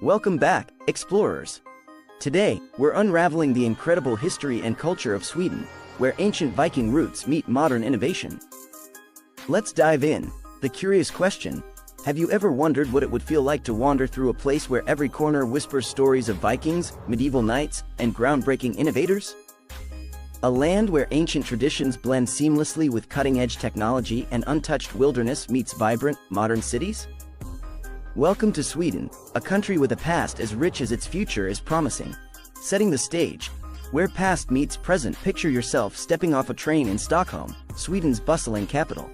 Welcome back, explorers. Today, we're unraveling the incredible history and culture of Sweden, where ancient Viking roots meet modern innovation. Let's dive in. The curious question: have you ever wondered what it would feel like to wander through a place where every corner whispers stories of Vikings, medieval knights, and groundbreaking innovators? A land where ancient traditions blend seamlessly with cutting-edge technology and untouched wilderness meets vibrant, modern cities? Welcome to Sweden, a country with a past as rich as its future is promising. Setting the stage, where past meets present, picture yourself stepping off a train in Stockholm, Sweden's bustling capital.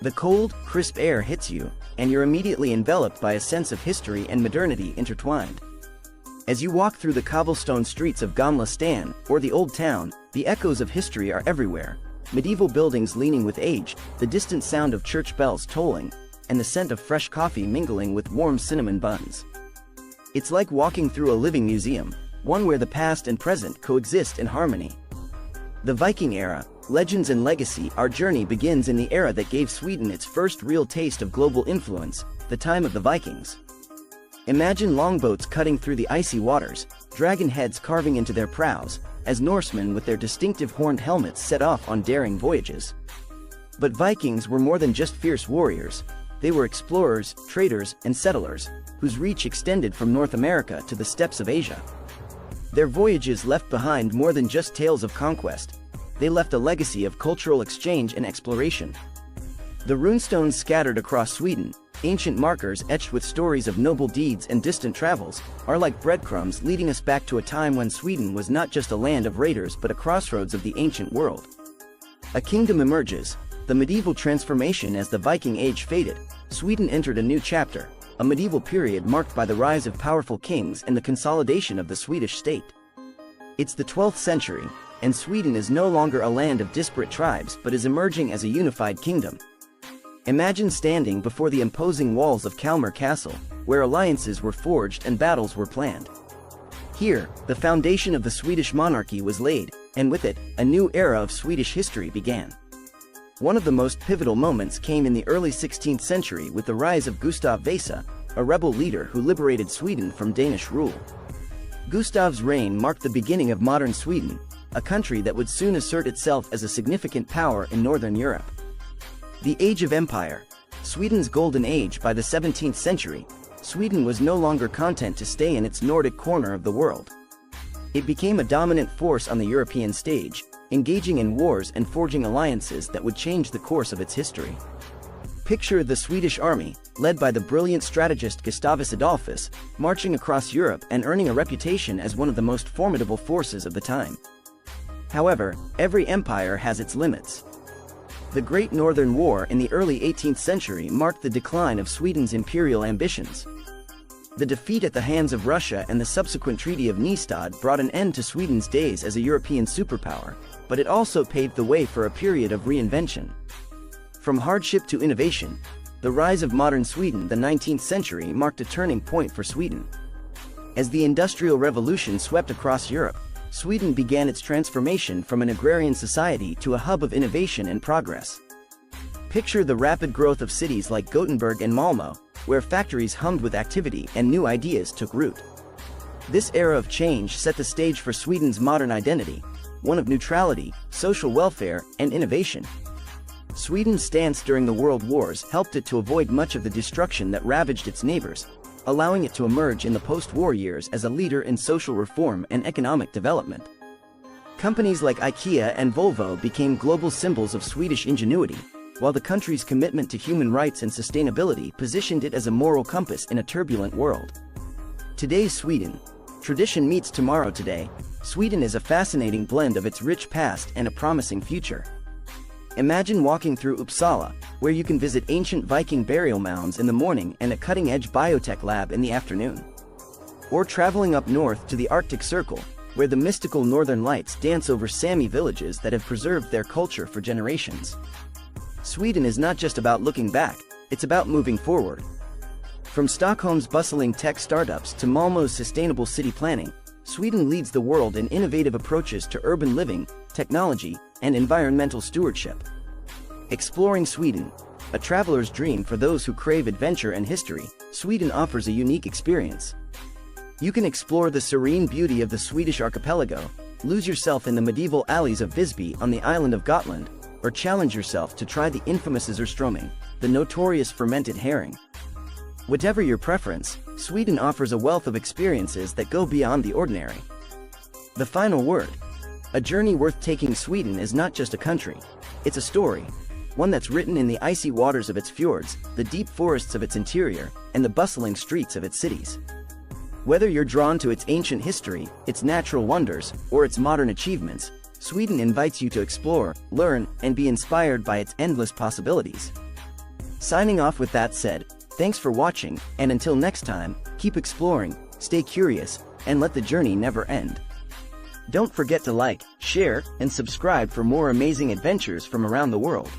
The cold, crisp air hits you, and you're immediately enveloped by a sense of history and modernity intertwined. As you walk through the cobblestone streets of Gamla stan, or the Old Town, the echoes of history are everywhere. Medieval buildings leaning with age, the distant sound of church bells tolling, and the scent of fresh coffee mingling with warm cinnamon buns. It's like walking through a living museum, one where the past and present coexist in harmony. The Viking era, legends and legacy. Our journey begins in the era that gave Sweden its first real taste of global influence, the time of the Vikings. Imagine longboats cutting through the icy waters, dragon heads carving into their prows, as Norsemen with their distinctive horned helmets set off on daring voyages. But Vikings were more than just fierce warriors. They were explorers, traders, and settlers, whose reach extended from North America to the steppes of Asia. Their voyages left behind more than just tales of conquest. They left a legacy of cultural exchange and exploration. The runestones scattered across Sweden, ancient markers etched with stories of noble deeds and distant travels, are like breadcrumbs leading us back to a time when Sweden was not just a land of raiders but a crossroads of the ancient world. A kingdom emerges. The medieval transformation. As the Viking Age faded, Sweden entered a new chapter, a medieval period marked by the rise of powerful kings and the consolidation of the Swedish state. It's the 12th century, and Sweden is no longer a land of disparate tribes but is emerging as a unified kingdom. Imagine standing before the imposing walls of Kalmar Castle, where alliances were forged and battles were planned. Here, the foundation of the Swedish monarchy was laid, and with it, a new era of Swedish history began. One of the most pivotal moments came in the early 16th century with the rise of Gustav Vasa, a rebel leader who liberated Sweden from Danish rule. Gustav's reign marked the beginning of modern Sweden, a country that would soon assert itself as a significant power in Northern Europe. The Age of Empire, Sweden's golden age. By the 17th century, Sweden was no longer content to stay in its Nordic corner of the world. It became a dominant force on the European stage, engaging in wars and forging alliances that would change the course of its history. Picture the Swedish army, led by the brilliant strategist Gustavus Adolphus, marching across Europe and earning a reputation as one of the most formidable forces of the time. However, every empire has its limits. The Great Northern War in the early 18th century marked the decline of Sweden's imperial ambitions. The defeat at the hands of Russia and the subsequent Treaty of Nystad brought an end to Sweden's days as a European superpower, but it also paved the way for a period of reinvention. From hardship to innovation, the rise of modern Sweden. The 19th century marked a turning point for Sweden. As the Industrial Revolution swept across Europe, Sweden began its transformation from an agrarian society to a hub of innovation and progress. Picture the rapid growth of cities like Gothenburg and Malmö, where factories hummed with activity and new ideas took root. This era of change set the stage for Sweden's modern identity, one of neutrality, social welfare, and innovation. Sweden's stance during the World Wars helped it to avoid much of the destruction that ravaged its neighbors, allowing it to emerge in the post-war years as a leader in social reform and economic development. Companies like IKEA and Volvo became global symbols of Swedish ingenuity, while the country's commitment to human rights and sustainability positioned it as a moral compass in a turbulent world. Today's Sweden. Tradition meets tomorrow. Today, Sweden is a fascinating blend of its rich past and a promising future. Imagine walking through Uppsala, where you can visit ancient Viking burial mounds in the morning and a cutting-edge biotech lab in the afternoon. Or traveling up north to the Arctic Circle, where the mystical northern lights dance over Sami villages that have preserved their culture for generations. Sweden is not just about looking back, it's about moving forward. From Stockholm's bustling tech startups to Malmö's sustainable city planning, Sweden leads the world in innovative approaches to urban living, technology, and environmental stewardship. Exploring Sweden, a traveler's dream for those who crave adventure and history, Sweden offers a unique experience. You can explore the serene beauty of the Swedish archipelago, lose yourself in the medieval alleys of Visby on the island of Gotland, or challenge yourself to try the infamous surströmming, the notorious fermented herring. Whatever your preference, Sweden offers a wealth of experiences that go beyond the ordinary. The final word. A journey worth taking. Sweden is not just a country, it's a story, one that's written in the icy waters of its fjords, the deep forests of its interior, and the bustling streets of its cities. Whether you're drawn to its ancient history, its natural wonders, or its modern achievements, Sweden invites you to explore, learn, and be inspired by its endless possibilities. Signing off with that said, thanks for watching, and until next time, keep exploring, stay curious, and let the journey never end. Don't forget to like, share, and subscribe for more amazing adventures from around the world.